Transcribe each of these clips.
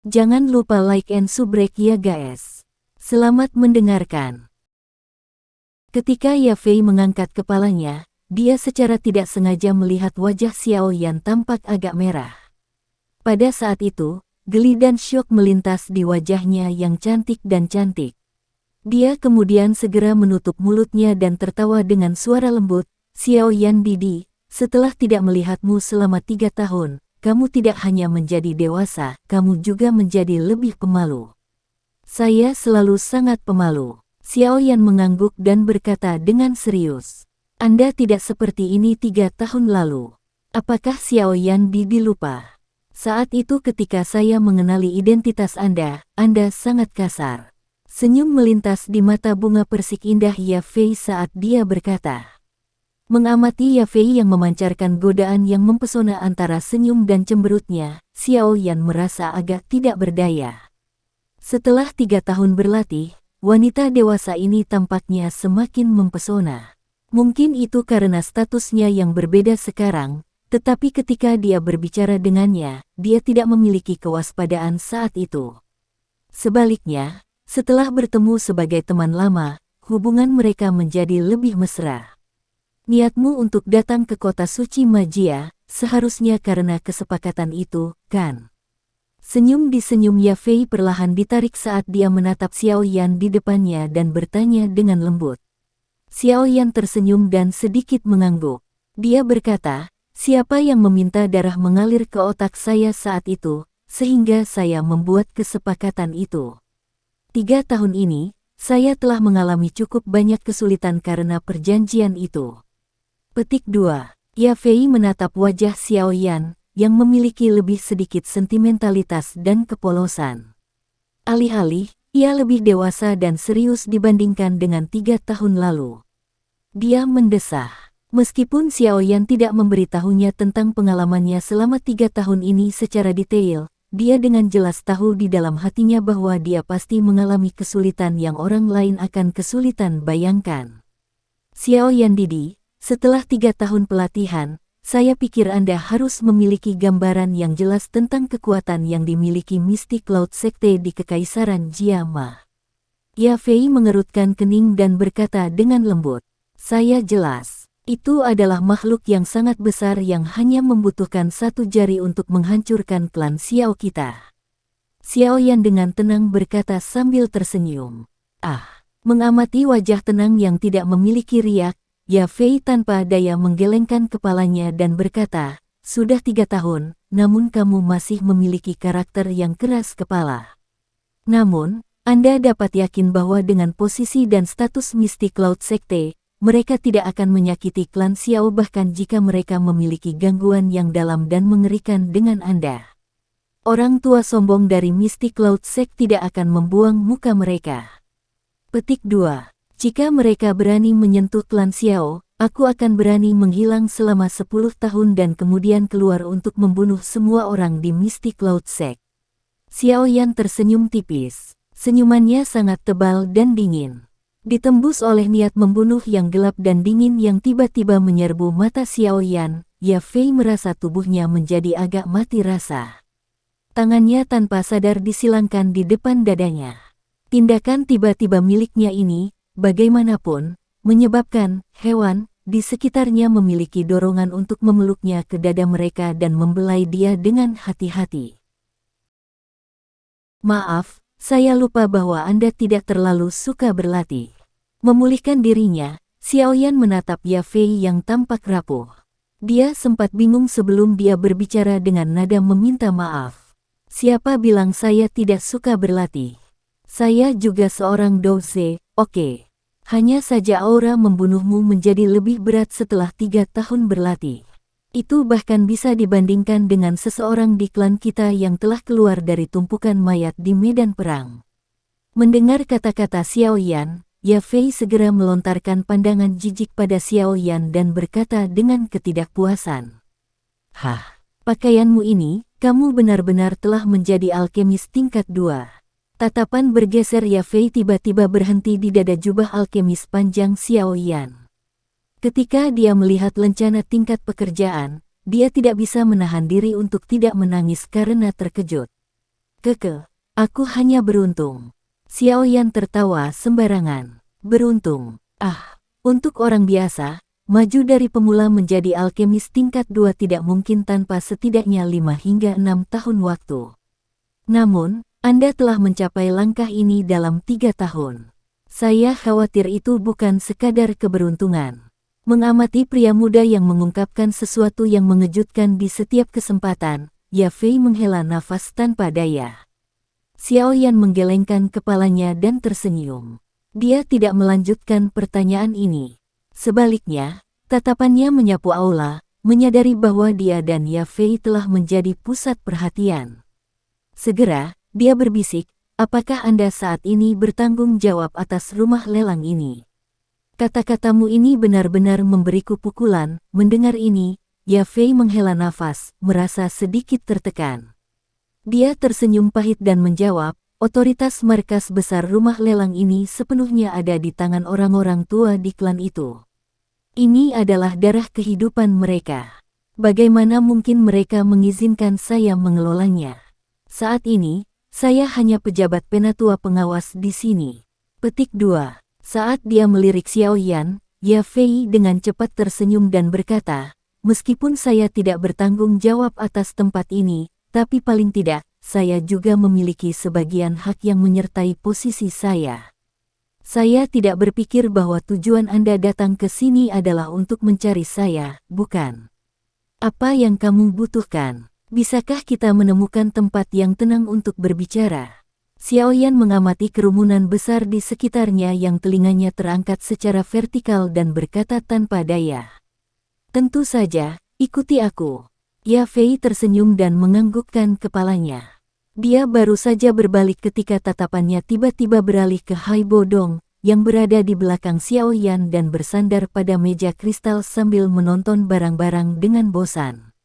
Jangan lupa like and subscribe ya guys. Selamat mendengarkan. Ketika Yafei mengangkat kepalanya, dia secara tidak sengaja melihat wajah Xiao Yan tampak agak merah. Pada saat itu, geli dan syok melintas di wajahnya yang cantik dan cantik. Dia kemudian segera menutup mulutnya dan tertawa dengan suara lembut, "Xiao Yan Didi, setelah tidak melihatmu selama 3 tahun, kamu tidak hanya menjadi dewasa, kamu juga menjadi lebih pemalu." "Saya selalu sangat pemalu." Xiao Yan mengangguk dan berkata dengan serius. "Anda tidak seperti ini 3 tahun lalu. Apakah Xiao Yan Didi lupa? Saat itu ketika saya mengenali identitas Anda sangat kasar." Senyum melintas di mata bunga persik indah Yafei saat dia berkata. Mengamati Yafei yang memancarkan godaan yang mempesona antara senyum dan cemberutnya, Xiao Yan merasa agak tidak berdaya. Setelah 3 tahun berlatih, wanita dewasa ini tampaknya semakin mempesona. Mungkin itu karena statusnya yang berbeda sekarang, tetapi ketika dia berbicara dengannya, dia tidak memiliki kewaspadaan saat itu. Sebaliknya, setelah bertemu sebagai teman lama, hubungan mereka menjadi lebih mesra. "Niatmu untuk datang ke kota suci Magia, seharusnya karena kesepakatan itu, kan?" Senyum di senyum Yafei perlahan ditarik saat dia menatap Xiao Yan di depannya dan bertanya dengan lembut. Xiao Yan tersenyum dan sedikit mengangguk. Dia berkata, "Siapa yang meminta darah mengalir ke otak saya saat itu, sehingga saya membuat kesepakatan itu? 3 tahun ini, saya telah mengalami cukup banyak kesulitan karena perjanjian itu." Petik 2. Yafei menatap wajah Xiao Yan, yang memiliki lebih sedikit sentimentalitas dan kepolosan. Alih-alih, ia lebih dewasa dan serius dibandingkan dengan 3 tahun lalu. Dia mendesah. Meskipun Xiao Yan tidak memberitahunya tentang pengalamannya selama 3 tahun ini secara detail, dia dengan jelas tahu di dalam hatinya bahwa dia pasti mengalami kesulitan yang orang lain akan kesulitan bayangkan. "Xiao Yan Didi, setelah 3 tahun pelatihan, saya pikir Anda harus memiliki gambaran yang jelas tentang kekuatan yang dimiliki Mystic Cloud Sekte di Kekaisaran Jiama." Yafei mengerutkan kening dan berkata dengan lembut, "Saya jelas. Itu adalah makhluk yang sangat besar yang hanya membutuhkan 1 jari untuk menghancurkan klan Xiao kita." Xiao Yan dengan tenang berkata sambil tersenyum. Mengamati wajah tenang yang tidak memiliki riak, Yafei tanpa daya menggelengkan kepalanya dan berkata, "Sudah 3 tahun, namun kamu masih memiliki karakter yang keras kepala. Namun, Anda dapat yakin bahwa dengan posisi dan status Mystic Cloud Sekte, mereka tidak akan menyakiti klan Xiao bahkan jika mereka memiliki gangguan yang dalam dan mengerikan dengan Anda. Orang tua sombong dari Mystic Cloud Sect tidak akan membuang muka mereka." Petik 2. Jika mereka berani menyentuh klan Xiao, aku akan berani menghilang selama 10 tahun dan kemudian keluar untuk membunuh semua orang di Mystic Cloud Sect. Xiao Yan tersenyum tipis. Senyumannya sangat tebal dan dingin. Ditembus oleh niat membunuh yang gelap dan dingin yang tiba-tiba menyerbu mata Xiao Yan, Yafei merasa tubuhnya menjadi agak mati rasa. Tangannya tanpa sadar disilangkan di depan dadanya. Tindakan tiba-tiba miliknya ini, bagaimanapun, menyebabkan hewan di sekitarnya memiliki dorongan untuk memeluknya ke dada mereka dan membelai dia dengan hati-hati. "Maaf, saya lupa bahwa Anda tidak terlalu suka berlatih." Memulihkan dirinya, Xiao Yan menatap Yafei yang tampak rapuh. Dia sempat bingung sebelum dia berbicara dengan nada meminta maaf. "Siapa bilang saya tidak suka berlatih? Saya juga seorang douse, oke. Hanya saja aura membunuhmu menjadi lebih berat setelah 3 tahun berlatih. Itu bahkan bisa dibandingkan dengan seseorang di klan kita yang telah keluar dari tumpukan mayat di medan perang." Mendengar kata-kata Xiao Yan, Yafei segera melontarkan pandangan jijik pada Xiao Yan dan berkata dengan ketidakpuasan. Pakaianmu ini, kamu benar-benar telah menjadi alkemis tingkat 2. Tatapan bergeser Yafei tiba-tiba berhenti di dada jubah alkemis panjang Xiao Yan. Ketika dia melihat lencana tingkat pekerjaan, dia tidak bisa menahan diri untuk tidak menangis karena terkejut. Aku hanya beruntung. Xiao Yan tertawa sembarangan. Beruntung. Untuk orang biasa, maju dari pemula menjadi alkemis tingkat 2 tidak mungkin tanpa setidaknya 5 hingga 6 tahun waktu. Namun, Anda telah mencapai langkah ini dalam 3 tahun. Saya khawatir itu bukan sekadar keberuntungan. Mengamati pria muda yang mengungkapkan sesuatu yang mengejutkan di setiap kesempatan, Ya Fei menghela nafas tanpa daya. Xiao Yan menggelengkan kepalanya dan tersenyum. Dia tidak melanjutkan pertanyaan ini. Sebaliknya, tatapannya menyapu aula, menyadari bahwa dia dan Ya Fei telah menjadi pusat perhatian. Segera, dia berbisik, apakah Anda saat ini bertanggung jawab atas rumah lelang ini? Kata-katamu ini benar-benar memberiku pukulan. Mendengar ini, Ya Fei menghela nafas, merasa sedikit tertekan. Dia tersenyum pahit dan menjawab, otoritas markas besar rumah lelang ini sepenuhnya ada di tangan orang-orang tua di klan itu. Ini adalah darah kehidupan mereka. Bagaimana mungkin mereka mengizinkan saya mengelolanya? Saat ini, saya hanya pejabat penatua pengawas di sini. Petik 2. Saat dia melirik Xiao Yan, Ya Fei dengan cepat tersenyum dan berkata, meskipun saya tidak bertanggung jawab atas tempat ini, tapi paling tidak, saya juga memiliki sebagian hak yang menyertai posisi saya. Saya tidak berpikir bahwa tujuan Anda datang ke sini adalah untuk mencari saya, bukan? Apa yang kamu butuhkan? Bisakah kita menemukan tempat yang tenang untuk berbicara? Xiao Yan mengamati kerumunan besar di sekitarnya yang telinganya terangkat secara vertikal dan berkata tanpa daya. Tentu saja, ikuti aku. Ya Fei tersenyum dan menganggukkan kepalanya. Dia baru saja berbalik ketika tatapannya tiba-tiba beralih ke Hai Bodong, yang berada di belakang Xiao Yan dan bersandar pada meja kristal sambil menonton barang-barang dengan bosan.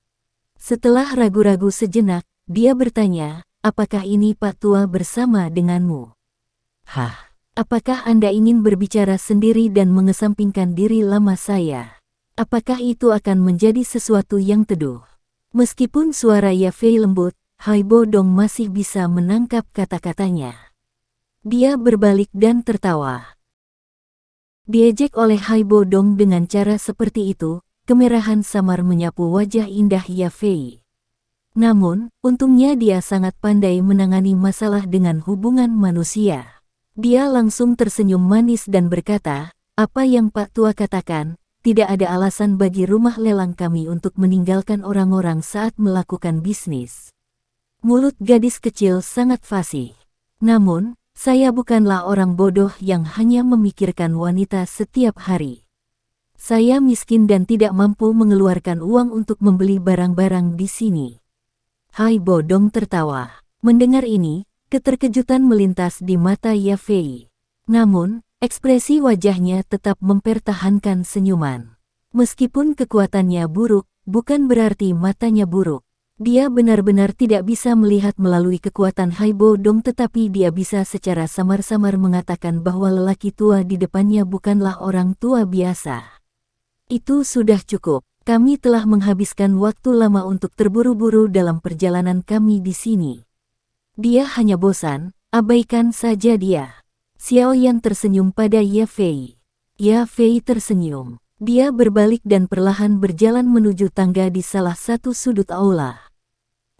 Setelah ragu-ragu sejenak, dia bertanya, apakah ini Pak Tua bersama denganmu? Apakah Anda ingin berbicara sendiri dan mengesampingkan diri lama saya? Apakah itu akan menjadi sesuatu yang teduh? Meskipun suara Ya Fei lembut, Hai Bodong masih bisa menangkap kata-katanya. Dia berbalik dan tertawa. Diejek oleh Hai Bodong dengan cara seperti itu, kemerahan samar menyapu wajah indah Ya Fei. Namun, untungnya dia sangat pandai menangani masalah dengan hubungan manusia. Dia langsung tersenyum manis dan berkata, apa yang Pak Tua katakan, tidak ada alasan bagi rumah lelang kami untuk meninggalkan orang-orang saat melakukan bisnis. Mulut gadis kecil sangat fasih. Namun, saya bukanlah orang bodoh yang hanya memikirkan wanita setiap hari. Saya miskin dan tidak mampu mengeluarkan uang untuk membeli barang-barang di sini. Hai Bodong tertawa. Mendengar ini, keterkejutan melintas di mata Ya Fei. Namun, ekspresi wajahnya tetap mempertahankan senyuman. Meskipun kekuatannya buruk, bukan berarti matanya buruk. Dia benar-benar tidak bisa melihat melalui kekuatan Hai Bodong, tetapi dia bisa secara samar-samar mengatakan bahwa lelaki tua di depannya bukanlah orang tua biasa. Itu sudah cukup. Kami telah menghabiskan waktu lama untuk terburu-buru dalam perjalanan kami di sini. Dia hanya bosan, abaikan saja dia. Xiao Yan tersenyum pada Ya Fei. Ya Fei tersenyum. Dia berbalik dan perlahan berjalan menuju tangga di salah satu sudut aula.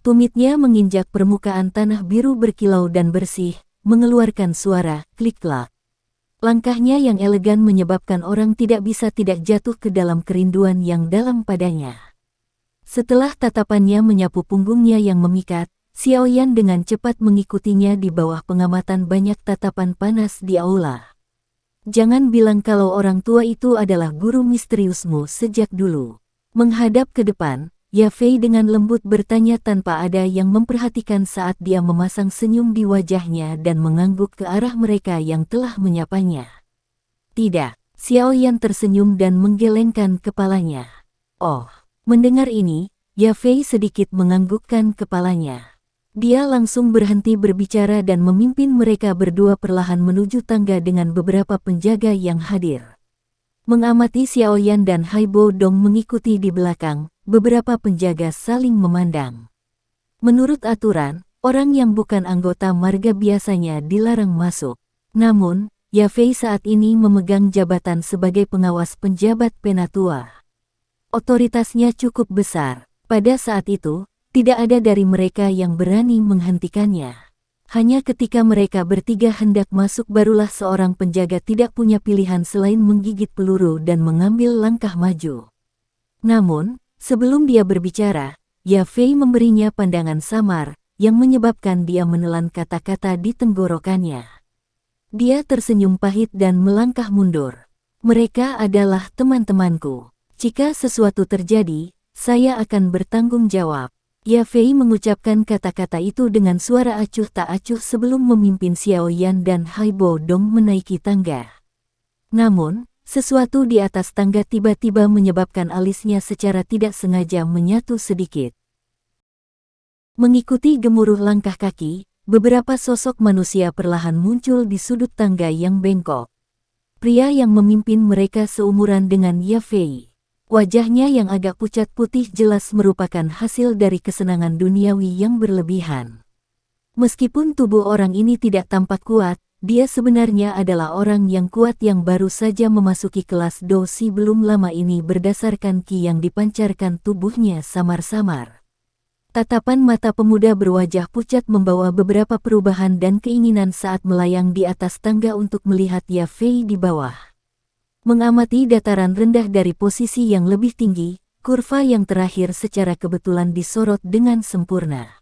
Tumitnya menginjak permukaan tanah biru berkilau dan bersih, mengeluarkan suara klik-klak. Langkahnya yang elegan menyebabkan orang tidak bisa tidak jatuh ke dalam kerinduan yang dalam padanya. Setelah tatapannya menyapu punggungnya yang memikat, Xiao Yan dengan cepat mengikutinya di bawah pengamatan banyak tatapan panas di aula. Jangan bilang kalau orang tua itu adalah guru misteriusmu sejak dulu. Menghadap ke depan, Ya Fei dengan lembut bertanya tanpa ada yang memperhatikan saat dia memasang senyum di wajahnya dan mengangguk ke arah mereka yang telah menyapanya. Tidak, Xiao Yan tersenyum dan menggelengkan kepalanya. Oh, mendengar ini, Ya Fei sedikit menganggukkan kepalanya. Dia langsung berhenti berbicara dan memimpin mereka berdua perlahan menuju tangga dengan beberapa penjaga yang hadir. Mengamati Xiao Yan dan Hai Bodong mengikuti di belakang, beberapa penjaga saling memandang. Menurut aturan, Orang yang bukan anggota marga biasanya dilarang masuk. Namun, Ya Fei saat ini memegang jabatan sebagai pengawas penjabat Penatua. Otoritasnya cukup besar. Pada saat itu, tidak ada dari mereka yang berani menghentikannya. Hanya ketika mereka bertiga hendak masuk barulah seorang penjaga tidak punya pilihan selain menggigit peluru dan mengambil langkah maju. Namun, sebelum dia berbicara, Ya Fei memberinya pandangan samar, yang menyebabkan dia menelan kata-kata di tenggorokannya. Dia tersenyum pahit dan melangkah mundur. Mereka adalah teman-temanku. Jika sesuatu terjadi, saya akan bertanggung jawab. Ya Fei mengucapkan kata-kata itu dengan suara acuh tak acuh sebelum memimpin Xiao Yan dan Haibo Dong menaiki tangga. Namun, sesuatu di atas tangga tiba-tiba menyebabkan alisnya secara tidak sengaja menyatu sedikit. Mengikuti gemuruh langkah kaki, beberapa sosok manusia perlahan muncul di sudut tangga yang bengkok. Pria yang memimpin mereka seumuran dengan Ya Fei. Wajahnya yang agak pucat putih jelas merupakan hasil dari kesenangan duniawi yang berlebihan. Meskipun tubuh orang ini tidak tampak kuat, dia sebenarnya adalah orang yang kuat yang baru saja memasuki kelas dosi belum lama ini berdasarkan ki yang dipancarkan tubuhnya samar-samar. Tatapan mata pemuda berwajah pucat membawa beberapa perubahan dan keinginan saat melayang di atas tangga untuk melihat Ya Fei di bawah. Mengamati dataran rendah dari posisi yang lebih tinggi, kurva yang terakhir secara kebetulan disorot dengan sempurna.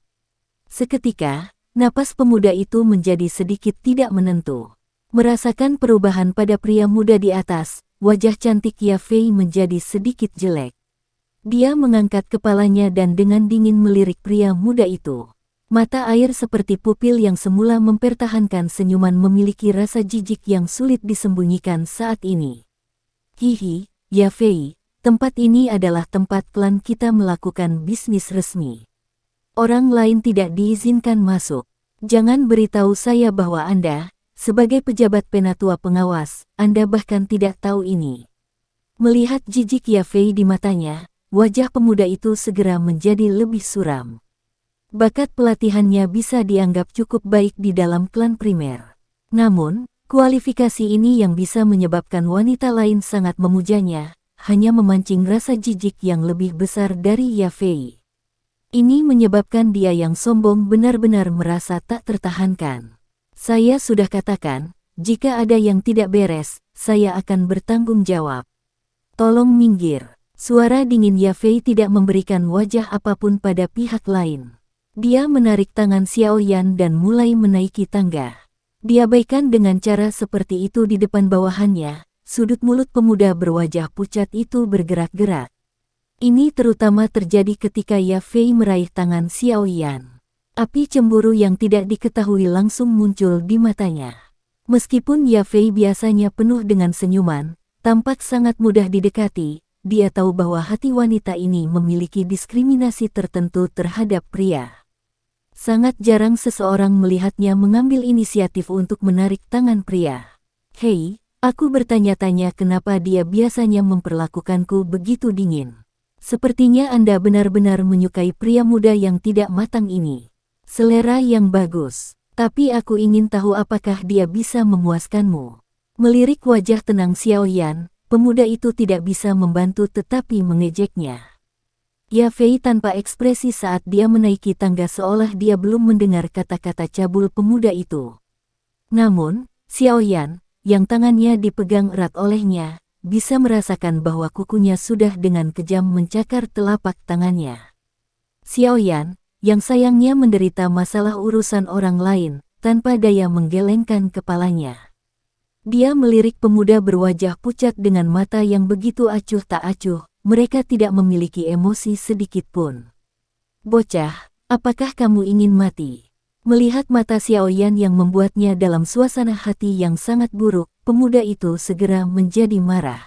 Seketika, napas pemuda itu menjadi sedikit tidak menentu. Merasakan perubahan pada pria muda di atas, wajah cantik Ya Fei menjadi sedikit jelek. Dia mengangkat kepalanya dan dengan dingin melirik pria muda itu. Mata air seperti pupil yang semula mempertahankan senyuman memiliki rasa jijik yang sulit disembunyikan saat ini. Hihi, Ya Fei, tempat ini adalah tempat klan kita melakukan bisnis resmi. Orang lain tidak diizinkan masuk. Jangan beritahu saya bahwa Anda, sebagai pejabat Penatua pengawas, Anda bahkan tidak tahu ini. Melihat jijik Ya Fei di matanya, wajah pemuda itu segera menjadi lebih suram. Bakat pelatihannya bisa dianggap cukup baik di dalam klan primer. Namun, kualifikasi ini yang bisa menyebabkan wanita lain sangat memujanya, hanya memancing rasa jijik yang lebih besar dari Ya Fei. Ini menyebabkan dia yang sombong benar-benar merasa tak tertahankan. Saya sudah katakan, jika ada yang tidak beres, saya akan bertanggung jawab. Tolong minggir. Suara dingin Ya Fei tidak memberikan wajah apapun pada pihak lain. Dia menarik tangan Xiao Yan dan mulai menaiki tangga. Diabaikan dengan cara seperti itu di depan bawahannya, sudut mulut pemuda berwajah pucat itu bergerak-gerak. Ini terutama terjadi ketika Ya Fei meraih tangan Xiao Yan. Api cemburu yang tidak diketahui langsung muncul di matanya. Meskipun Ya Fei biasanya penuh dengan senyuman, tampak sangat mudah didekati, dia tahu bahwa hati wanita ini memiliki diskriminasi tertentu terhadap pria. Sangat jarang seseorang melihatnya mengambil inisiatif untuk menarik tangan pria. Hei, aku bertanya-tanya kenapa dia biasanya memperlakukanku begitu dingin. Sepertinya Anda benar-benar menyukai pria muda yang tidak matang ini. Selera yang bagus, tapi aku ingin tahu apakah dia bisa memuaskanmu. Melirik wajah tenang Xiao Yan, pemuda itu tidak bisa membantu tetapi mengejeknya. Ya Fei tanpa ekspresi saat dia menaiki tangga seolah dia belum mendengar kata-kata cabul pemuda itu. Namun, Xiao Yan, yang tangannya dipegang erat olehnya, bisa merasakan bahwa kukunya sudah dengan kejam mencakar telapak tangannya. Xiao Yan, yang sayangnya menderita masalah urusan orang lain, tanpa daya menggelengkan kepalanya. Dia melirik pemuda berwajah pucat dengan mata yang begitu acuh tak acuh. Mereka tidak memiliki emosi sedikit pun. Bocah, apakah kamu ingin mati? Melihat mata Xiao Yan yang membuatnya dalam suasana hati yang sangat buruk, pemuda itu segera menjadi marah.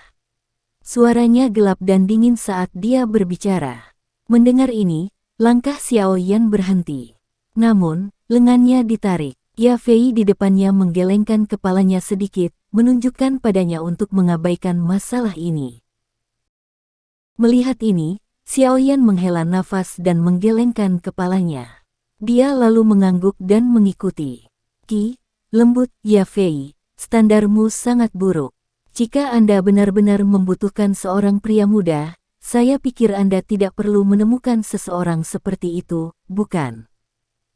Suaranya gelap dan dingin saat dia berbicara. Mendengar ini, langkah Xiao Yan berhenti. Namun, lengannya ditarik. Ya Fei di depannya menggelengkan kepalanya sedikit, menunjukkan padanya untuk mengabaikan masalah ini. Melihat ini, Xiao Yan menghela nafas dan menggelengkan kepalanya. Dia lalu mengangguk dan mengikuti. Ki, lembut, Ya Fei, standarmu sangat buruk. Jika Anda benar-benar membutuhkan seorang pria muda, saya pikir Anda tidak perlu menemukan seseorang seperti itu, bukan?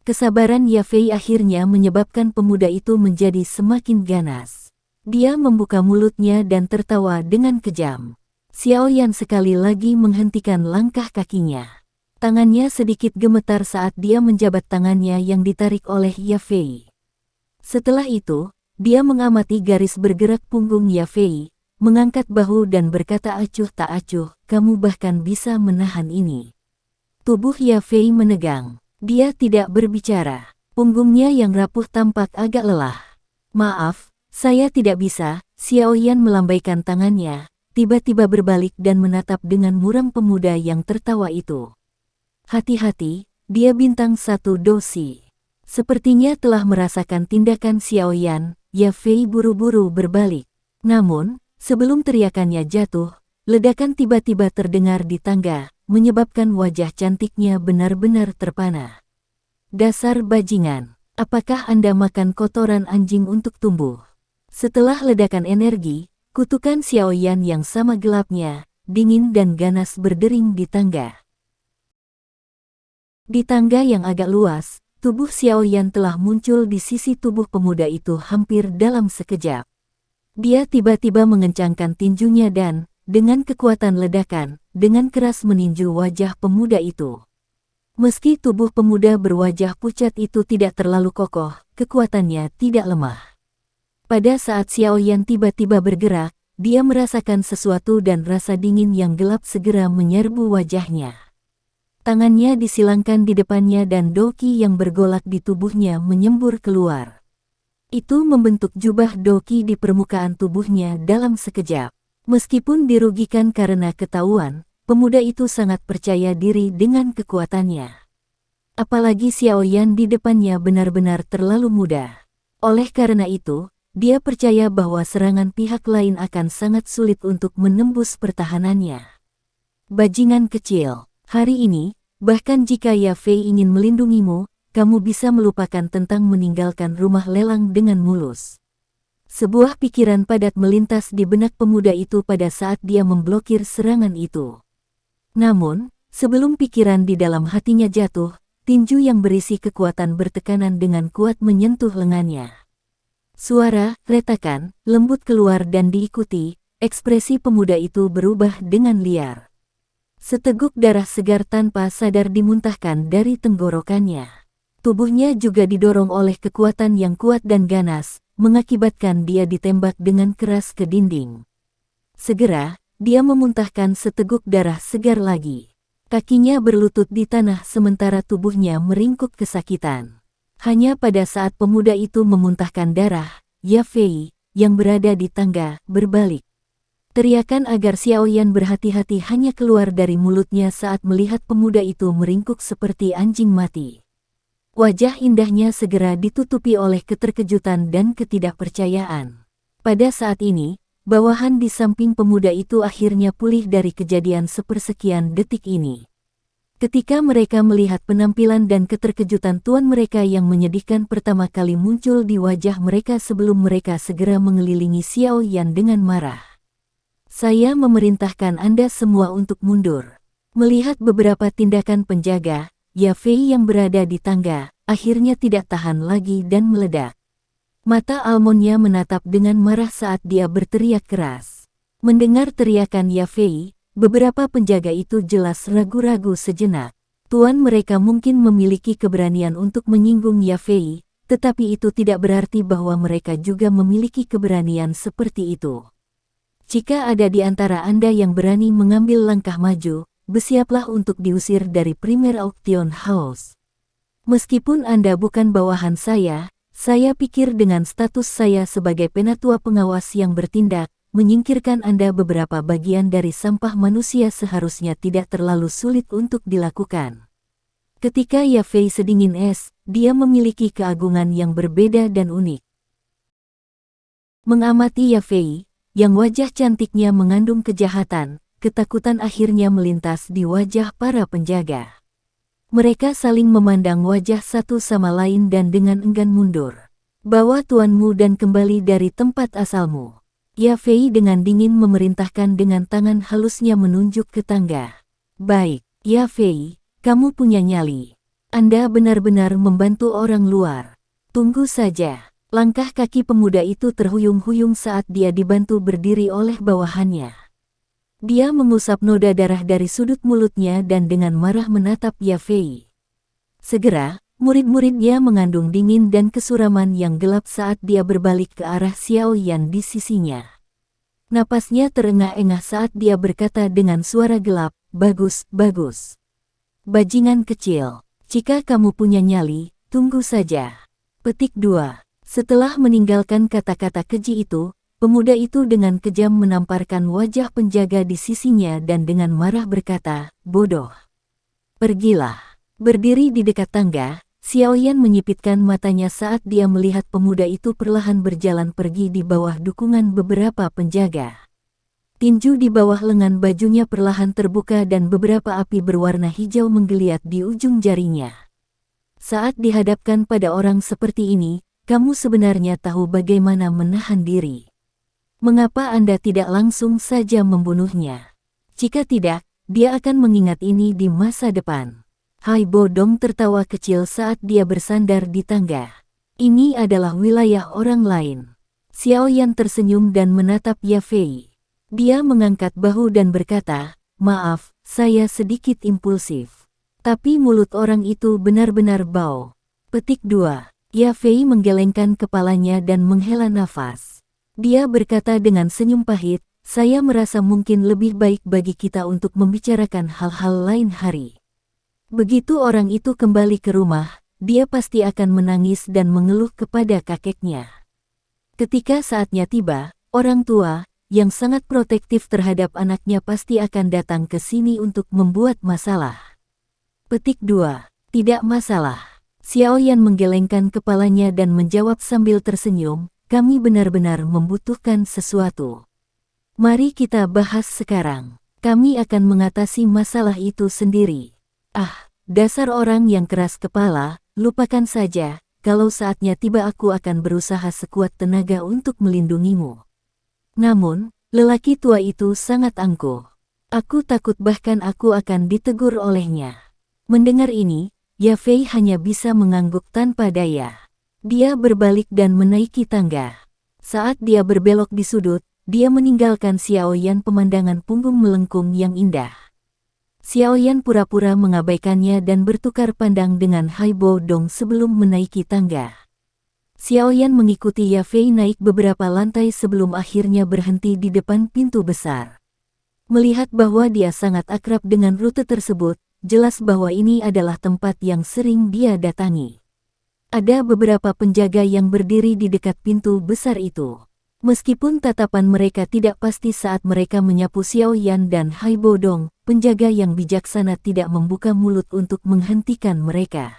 Kesabaran Ya Fei akhirnya menyebabkan pemuda itu menjadi semakin ganas. Dia membuka mulutnya dan tertawa dengan kejam. Xiao Yan sekali lagi menghentikan langkah kakinya. Tangannya sedikit gemetar saat dia menjabat tangannya yang ditarik oleh Ya Fei. Setelah itu, dia mengamati garis bergerak punggung Ya Fei, mengangkat bahu dan berkata acuh tak acuh, kamu bahkan bisa menahan ini. Tubuh Ya Fei menegang. Dia tidak berbicara. Punggungnya yang rapuh tampak agak lelah. Maaf, saya tidak bisa. Xiao Yan melambaikan tangannya, tiba-tiba berbalik dan menatap dengan muram pemuda yang tertawa itu. Hati-hati, dia bintang 1 dosi. Sepertinya telah merasakan tindakan Xiao Yan, Ya Fei buru-buru berbalik. Namun, sebelum teriakannya jatuh, ledakan tiba-tiba terdengar di tangga, menyebabkan wajah cantiknya benar-benar terpana. Dasar bajingan, apakah Anda makan kotoran anjing untuk tumbuh? Setelah ledakan energi, kutukan Xiao Yan yang sama gelapnya, dingin dan ganas berdering di tangga. Di tangga yang agak luas, tubuh Xiao Yan telah muncul di sisi tubuh pemuda itu hampir dalam sekejap. Dia tiba-tiba mengencangkan tinjunya dan, dengan kekuatan ledakan, dengan keras meninju wajah pemuda itu. Meski tubuh pemuda berwajah pucat itu tidak terlalu kokoh, kekuatannya tidak lemah. Pada saat Xiao Yan tiba-tiba bergerak, dia merasakan sesuatu dan rasa dingin yang gelap segera menyerbu wajahnya. Tangannya disilangkan di depannya dan doki yang bergolak di tubuhnya menyembur keluar. Itu membentuk jubah doki di permukaan tubuhnya dalam sekejap. Meskipun dirugikan karena ketahuan, pemuda itu sangat percaya diri dengan kekuatannya. Apalagi Xiao Yan di depannya benar-benar terlalu mudah. Oleh karena itu, dia percaya bahwa serangan pihak lain akan sangat sulit untuk menembus pertahanannya. Bajingan kecil. Hari ini, bahkan jika Ya Fei ingin melindungimu, kamu bisa melupakan tentang meninggalkan rumah lelang dengan mulus. Sebuah pikiran padat melintas di benak pemuda itu pada saat dia memblokir serangan itu. Namun, sebelum pikiran di dalam hatinya jatuh, tinju yang berisi kekuatan bertekanan dengan kuat menyentuh lengannya. Suara, retakan, lembut keluar dan diikuti, ekspresi pemuda itu berubah dengan liar. Seteguk darah segar tanpa sadar dimuntahkan dari tenggorokannya. Tubuhnya juga didorong oleh kekuatan yang kuat dan ganas, mengakibatkan dia ditembak dengan keras ke dinding. Segera, dia memuntahkan seteguk darah segar lagi. Kakinya berlutut di tanah sementara tubuhnya meringkuk kesakitan. Hanya pada saat pemuda itu memuntahkan darah, Ya Fei, yang berada di tangga, berbalik. Teriakan agar Xiao Yan berhati-hati hanya keluar dari mulutnya saat melihat pemuda itu meringkuk seperti anjing mati. Wajah indahnya segera ditutupi oleh keterkejutan dan ketidakpercayaan. Pada saat ini, bawahan di samping pemuda itu akhirnya pulih dari kejadian sepersekian detik ini. Ketika mereka melihat penampilan dan keterkejutan tuan mereka yang menyedihkan pertama kali muncul di wajah mereka sebelum mereka segera mengelilingi Xiao Yan dengan marah. Saya memerintahkan Anda semua untuk mundur. Melihat beberapa tindakan penjaga, Ya Fei yang berada di tangga, akhirnya tidak tahan lagi dan meledak. Mata almonnya menatap dengan marah saat dia berteriak keras. Mendengar teriakan Ya Fei, beberapa penjaga itu jelas ragu-ragu sejenak. Tuan mereka mungkin memiliki keberanian untuk menyinggung Ya Fei, tetapi itu tidak berarti bahwa mereka juga memiliki keberanian seperti itu. Jika ada di antara Anda yang berani mengambil langkah maju, bersiaplah untuk diusir dari Premier Auction House. Meskipun Anda bukan bawahan saya pikir dengan status saya sebagai penatua pengawas yang bertindak, menyingkirkan Anda beberapa bagian dari sampah manusia seharusnya tidak terlalu sulit untuk dilakukan. Ketika Ya Fei sedingin es, dia memiliki keagungan yang berbeda dan unik. Mengamati Ya Fei, yang wajah cantiknya mengandung kejahatan, ketakutan akhirnya melintas di wajah para penjaga. Mereka saling memandang wajah satu sama lain dan dengan enggan mundur. Bawa tuanmu dan kembali dari tempat asalmu. Ya Fei dengan dingin memerintahkan dengan tangan halusnya menunjuk ke tangga. Baik, Ya Fei, kamu punya nyali. Anda benar-benar membantu orang luar. Tunggu saja. Langkah kaki pemuda itu terhuyung-huyung saat dia dibantu berdiri oleh bawahannya. Dia mengusap noda darah dari sudut mulutnya dan dengan marah menatap Ya Fei. Segera, murid-muridnya mengandung dingin dan kesuraman yang gelap saat dia berbalik ke arah Xiao Yan di sisinya. Napasnya terengah-engah saat dia berkata dengan suara gelap, "Bagus, bagus. Bajingan kecil, jika kamu punya nyali, tunggu saja." Petik 2. Setelah meninggalkan kata-kata keji itu, pemuda itu dengan kejam menamparkan wajah penjaga di sisinya dan dengan marah berkata, "Bodoh. Pergilah." Berdiri di dekat tangga, Xiao Yan menyipitkan matanya saat dia melihat pemuda itu perlahan berjalan pergi di bawah dukungan beberapa penjaga. Tinju di bawah lengan bajunya perlahan terbuka dan beberapa api berwarna hijau menggeliat di ujung jarinya. Saat dihadapkan pada orang seperti ini, kamu sebenarnya tahu bagaimana menahan diri. Mengapa Anda tidak langsung saja membunuhnya? Jika tidak, dia akan mengingat ini di masa depan. Hai Bodong tertawa kecil saat dia bersandar di tangga. Ini adalah wilayah orang lain. Xiao Yan tersenyum dan menatap Ya Fei. Dia mengangkat bahu dan berkata, "Maaf, saya sedikit impulsif. Tapi mulut orang itu benar-benar bau." Petik 2. Ya Fei menggelengkan kepalanya dan menghela nafas. Dia berkata dengan senyum pahit, "Saya merasa mungkin lebih baik bagi kita untuk membicarakan hal-hal lain hari." Begitu orang itu kembali ke rumah, dia pasti akan menangis dan mengeluh kepada kakeknya. Ketika saatnya tiba, orang tua, yang sangat protektif terhadap anaknya pasti akan datang ke sini untuk membuat masalah. Petik 2. Tidak masalah. Xiao Yan menggelengkan kepalanya dan menjawab sambil tersenyum, "Kami benar-benar membutuhkan sesuatu. Mari kita bahas sekarang. Kami akan mengatasi masalah itu sendiri." Ah, dasar orang yang keras kepala, lupakan saja, kalau saatnya tiba aku akan berusaha sekuat tenaga untuk melindungimu. Namun, lelaki tua itu sangat angkuh. Aku takut bahkan aku akan ditegur olehnya. Mendengar ini, Ya Fei hanya bisa mengangguk tanpa daya. Dia berbalik dan menaiki tangga. Saat dia berbelok di sudut, dia meninggalkan Xiao Yan pemandangan punggung melengkung yang indah. Xiao Yan pura-pura mengabaikannya dan bertukar pandang dengan Hai Bo Dong sebelum menaiki tangga. Xiao Yan mengikuti Ya Fei naik beberapa lantai sebelum akhirnya berhenti di depan pintu besar. Melihat bahwa dia sangat akrab dengan rute tersebut, jelas bahwa ini adalah tempat yang sering dia datangi. Ada beberapa penjaga yang berdiri di dekat pintu besar itu. Meskipun tatapan mereka tidak pasti saat mereka menyapu Xiao Yan dan Hai Bo Dong, penjaga yang bijaksana tidak membuka mulut untuk menghentikan mereka.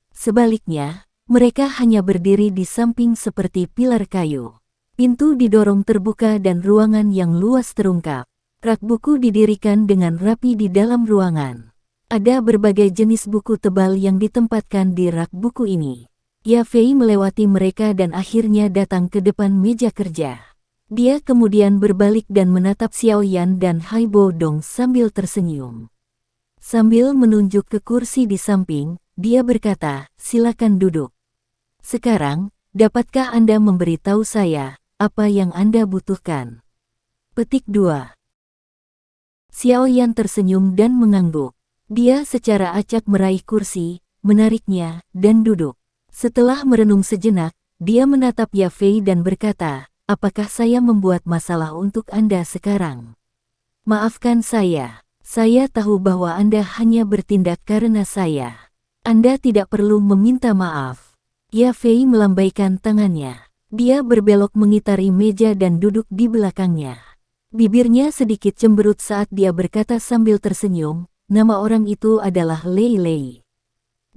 Sebaliknya, mereka hanya berdiri di samping seperti pilar kayu. Pintu didorong terbuka dan ruangan yang luas terungkap. Rak buku didirikan dengan rapi di dalam ruangan. Ada berbagai jenis buku tebal yang ditempatkan di rak buku ini. Ya Fei melewati mereka dan akhirnya datang ke depan meja kerja. Dia kemudian berbalik dan menatap Xiao Yan dan Hai Bo Dong sambil tersenyum. Sambil menunjuk ke kursi di samping, dia berkata, "Silakan duduk. Sekarang, dapatkah Anda memberitahu saya, apa yang Anda butuhkan?" Petik 2. Xiao Yan tersenyum dan mengangguk. Dia secara acak meraih kursi, menariknya, dan duduk. Setelah merenung sejenak, dia menatap Ya Fei dan berkata, "Apakah saya membuat masalah untuk Anda sekarang?" "Maafkan saya tahu bahwa Anda hanya bertindak karena saya. Anda tidak perlu meminta maaf." Ya Fei melambaikan tangannya. Dia berbelok mengitari meja dan duduk di belakangnya. Bibirnya sedikit cemberut saat dia berkata sambil tersenyum, "Nama orang itu adalah Lei Lei.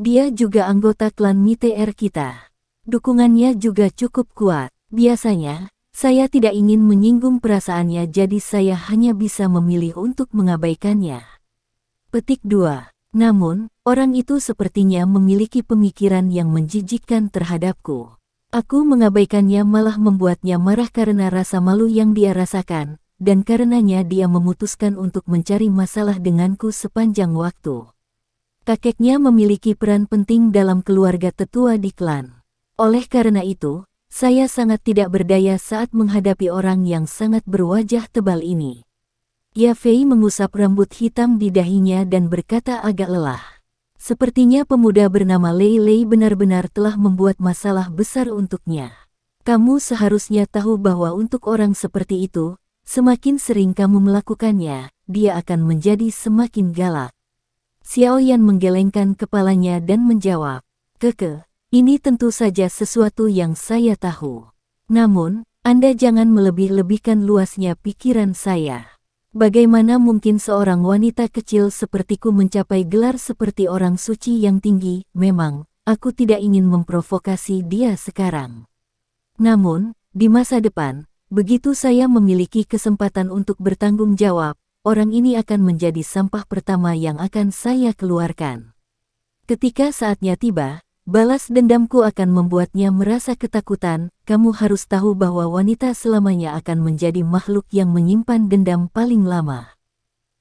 Dia juga anggota klan Mite-Er kita. Dukungannya juga cukup kuat. Biasanya, saya tidak ingin menyinggung perasaannya jadi saya hanya bisa memilih untuk mengabaikannya." Petik 2. Namun, orang itu sepertinya memiliki pemikiran yang menjijikkan terhadapku. Aku mengabaikannya malah membuatnya marah karena rasa malu yang dia rasakan, dan karenanya dia memutuskan untuk mencari masalah denganku sepanjang waktu. Kakeknya memiliki peran penting dalam keluarga tetua di klan. Oleh karena itu, saya sangat tidak berdaya saat menghadapi orang yang sangat berwajah tebal ini. Ya Fei mengusap rambut hitam di dahinya dan berkata agak lelah. Sepertinya pemuda bernama Lei Lei benar-benar telah membuat masalah besar untuknya. Kamu seharusnya tahu bahwa untuk orang seperti itu, semakin sering kamu melakukannya, dia akan menjadi semakin galak. Xiao Yan menggelengkan kepalanya dan menjawab, "Keke, ini tentu saja sesuatu yang saya tahu. Namun, Anda jangan melebih-lebihkan luasnya pikiran saya. Bagaimana mungkin seorang wanita kecil sepertiku mencapai gelar seperti orang suci yang tinggi? Memang, aku tidak ingin memprovokasi dia sekarang. Namun, di masa depan, begitu saya memiliki kesempatan untuk bertanggung jawab, orang ini akan menjadi sampah pertama yang akan saya keluarkan. Ketika saatnya tiba, balas dendamku akan membuatnya merasa ketakutan. Kamu harus tahu bahwa wanita selamanya akan menjadi makhluk yang menyimpan dendam paling lama.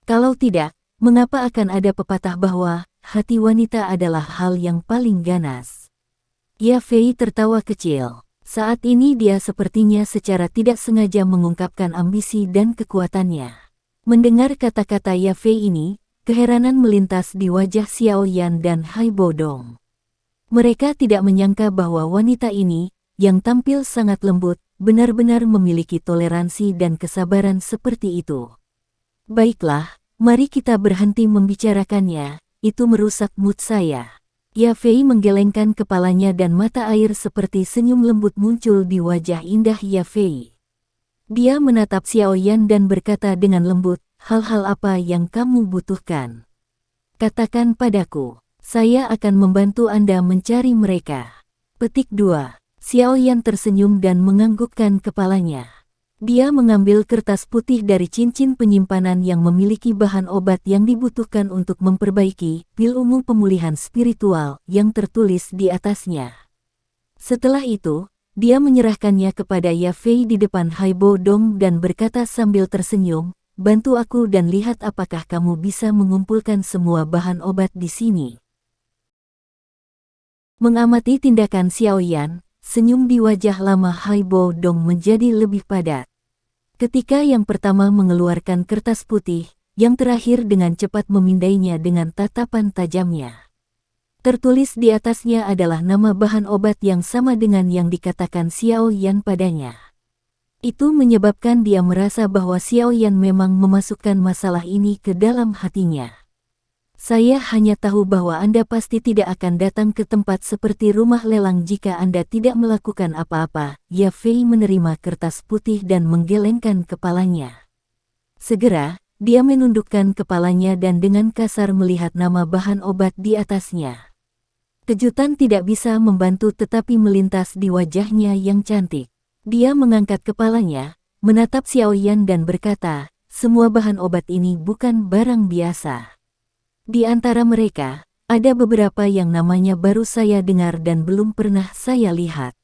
Kalau tidak, mengapa akan ada pepatah bahwa hati wanita adalah hal yang paling ganas?" Ya Fei tertawa kecil. Saat ini dia sepertinya secara tidak sengaja mengungkapkan ambisi dan kekuatannya. Mendengar kata-kata Ya Fei ini, keheranan melintas di wajah Xiao Yan dan Hai Bodong. Mereka tidak menyangka bahwa wanita ini, yang tampil sangat lembut, benar-benar memiliki toleransi dan kesabaran seperti itu. "Baiklah, mari kita berhenti membicarakannya, itu merusak mood saya." Ya Fei menggelengkan kepalanya dan mata air seperti senyum lembut muncul di wajah indah Ya Fei. Dia menatap Xiao Yan dan berkata dengan lembut, "Hal-hal apa yang kamu butuhkan? Katakan padaku. Saya akan membantu Anda mencari mereka." Petik 2. Xiao Yan tersenyum dan menganggukkan kepalanya. Dia mengambil kertas putih dari cincin penyimpanan yang memiliki bahan obat yang dibutuhkan untuk memperbaiki pil ungu pemulihan spiritual yang tertulis di atasnya. Setelah itu, dia menyerahkannya kepada Ya Fei di depan Hai Bodong dan berkata sambil tersenyum, "Bantu aku dan lihat apakah kamu bisa mengumpulkan semua bahan obat di sini." Mengamati tindakan Xiao Yan, senyum di wajah lama Hai Bodong menjadi lebih padat. Ketika yang pertama mengeluarkan kertas putih, yang terakhir dengan cepat memindainya dengan tatapan tajamnya. Tertulis di atasnya adalah nama bahan obat yang sama dengan yang dikatakan Xiao Yan padanya. Itu menyebabkan dia merasa bahwa Xiao Yan memang memasukkan masalah ini ke dalam hatinya. "Saya hanya tahu bahwa Anda pasti tidak akan datang ke tempat seperti rumah lelang jika Anda tidak melakukan apa-apa." Ya Fei menerima kertas putih dan menggelengkan kepalanya. Segera, dia menundukkan kepalanya dan dengan kasar melihat nama bahan obat di atasnya. Kejutan tidak bisa membantu tetapi melintas di wajahnya yang cantik. Dia mengangkat kepalanya, menatap Xiao Yan dan berkata, "Semua bahan obat ini bukan barang biasa. Di antara mereka, ada beberapa yang namanya baru saya dengar dan belum pernah saya lihat."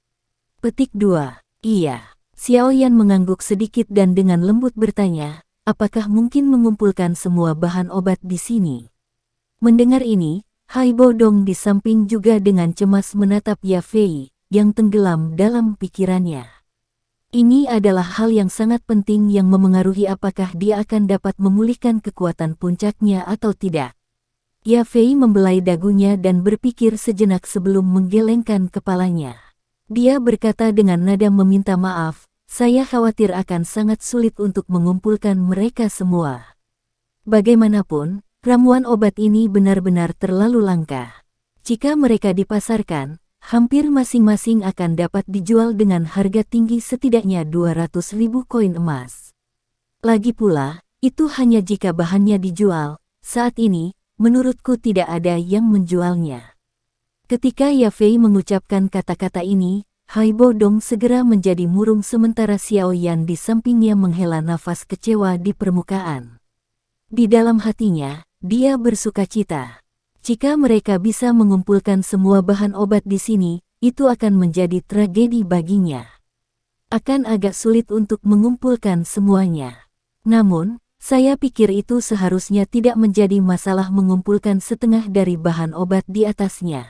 Petik 2. Iya. Xiao Yan mengangguk sedikit dan dengan lembut bertanya, "Apakah mungkin mengumpulkan semua bahan obat di sini?" Mendengar ini, Hai Bodong di samping juga dengan cemas menatap Ya Fei, yang tenggelam dalam pikirannya. Ini adalah hal yang sangat penting yang memengaruhi apakah dia akan dapat memulihkan kekuatan puncaknya atau tidak. Ya Fei membelai dagunya dan berpikir sejenak sebelum menggelengkan kepalanya. Dia berkata dengan nada meminta maaf, "Saya khawatir akan sangat sulit untuk mengumpulkan mereka semua. Bagaimanapun, ramuan obat ini benar-benar terlalu langka. Jika mereka dipasarkan, hampir masing-masing akan dapat dijual dengan harga tinggi setidaknya 200.000 koin emas. Lagi pula, itu hanya jika bahannya dijual. Saat ini, menurutku tidak ada yang menjualnya." Ketika Ya Fei mengucapkan kata-kata ini, Hai Bodong segera menjadi murung sementara Xiao Yan di sampingnya menghela nafas kecewa di permukaan. Di dalam hatinya, dia bersukacita. Jika mereka bisa mengumpulkan semua bahan obat di sini, itu akan menjadi tragedi baginya. Akan agak sulit untuk mengumpulkan semuanya. Namun, saya pikir itu seharusnya tidak menjadi masalah mengumpulkan setengah dari bahan obat di atasnya.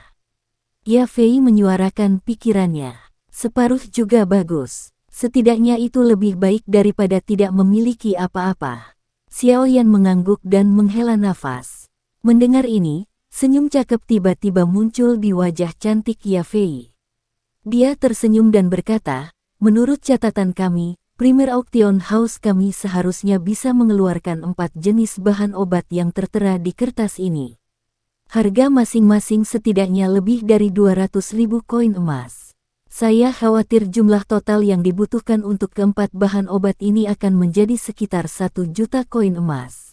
Ya Fei menyuarakan pikirannya. Separuh juga bagus. Setidaknya itu lebih baik daripada tidak memiliki apa-apa. Xiao Yan mengangguk dan menghela nafas. Mendengar ini, senyum cakep tiba-tiba muncul di wajah cantik Ya Fei. Dia tersenyum dan berkata, menurut catatan kami, Primer Auction House kami seharusnya bisa mengeluarkan 4 jenis bahan obat yang tertera di kertas ini. Harga masing-masing setidaknya lebih dari 200.000 koin emas. Saya khawatir jumlah total yang dibutuhkan untuk keempat bahan obat ini akan menjadi sekitar 1 juta koin emas.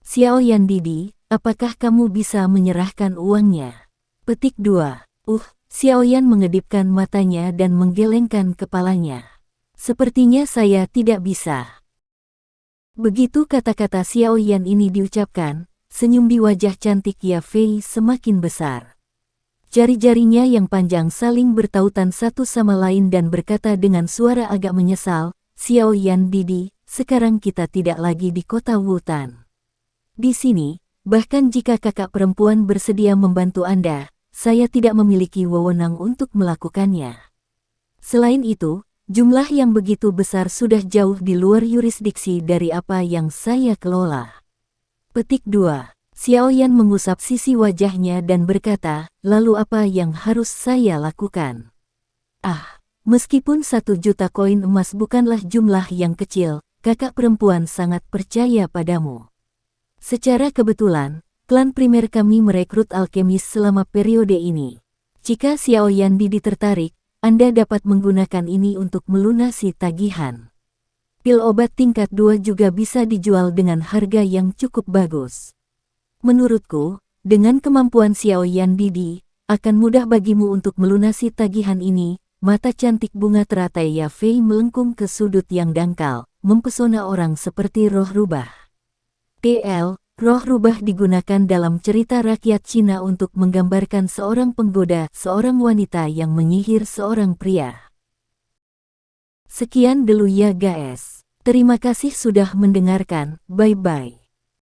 Xiao Yan Didi, apakah kamu bisa menyerahkan uangnya? Petik 2. Xiao Yan mengedipkan matanya dan menggelengkan kepalanya. Sepertinya saya tidak bisa. Begitu kata-kata Xiao Yan ini diucapkan, senyum di wajah cantik Ya Fei semakin besar. Jari-jarinya yang panjang saling bertautan satu sama lain dan berkata dengan suara agak menyesal, Xiao Yan Didi, sekarang kita tidak lagi di kota Wutan. Di sini, bahkan jika kakak perempuan bersedia membantu Anda, saya tidak memiliki wewenang untuk melakukannya. Selain itu, jumlah yang begitu besar sudah jauh di luar yurisdiksi dari apa yang saya kelola. Petik 2. Xiao Yan mengusap sisi wajahnya dan berkata, lalu apa yang harus saya lakukan? Meskipun 1 juta koin emas bukanlah jumlah yang kecil, kakak perempuan sangat percaya padamu. Secara kebetulan, klan primer kami merekrut alkemis selama periode ini. Jika Xiao Yan Didi tertarik, Anda dapat menggunakan ini untuk melunasi tagihan. Pil obat tingkat 2 juga bisa dijual dengan harga yang cukup bagus. Menurutku, dengan kemampuan Xiao Yan Didi, akan mudah bagimu untuk melunasi tagihan ini. Mata cantik bunga teratai Ya Fei melengkung ke sudut yang dangkal, mempesona orang seperti roh rubah. Roh rubah digunakan dalam cerita rakyat Cina untuk menggambarkan seorang penggoda, seorang wanita yang menyihir seorang pria. Sekian dulu ya guys. Terima kasih sudah mendengarkan, bye-bye.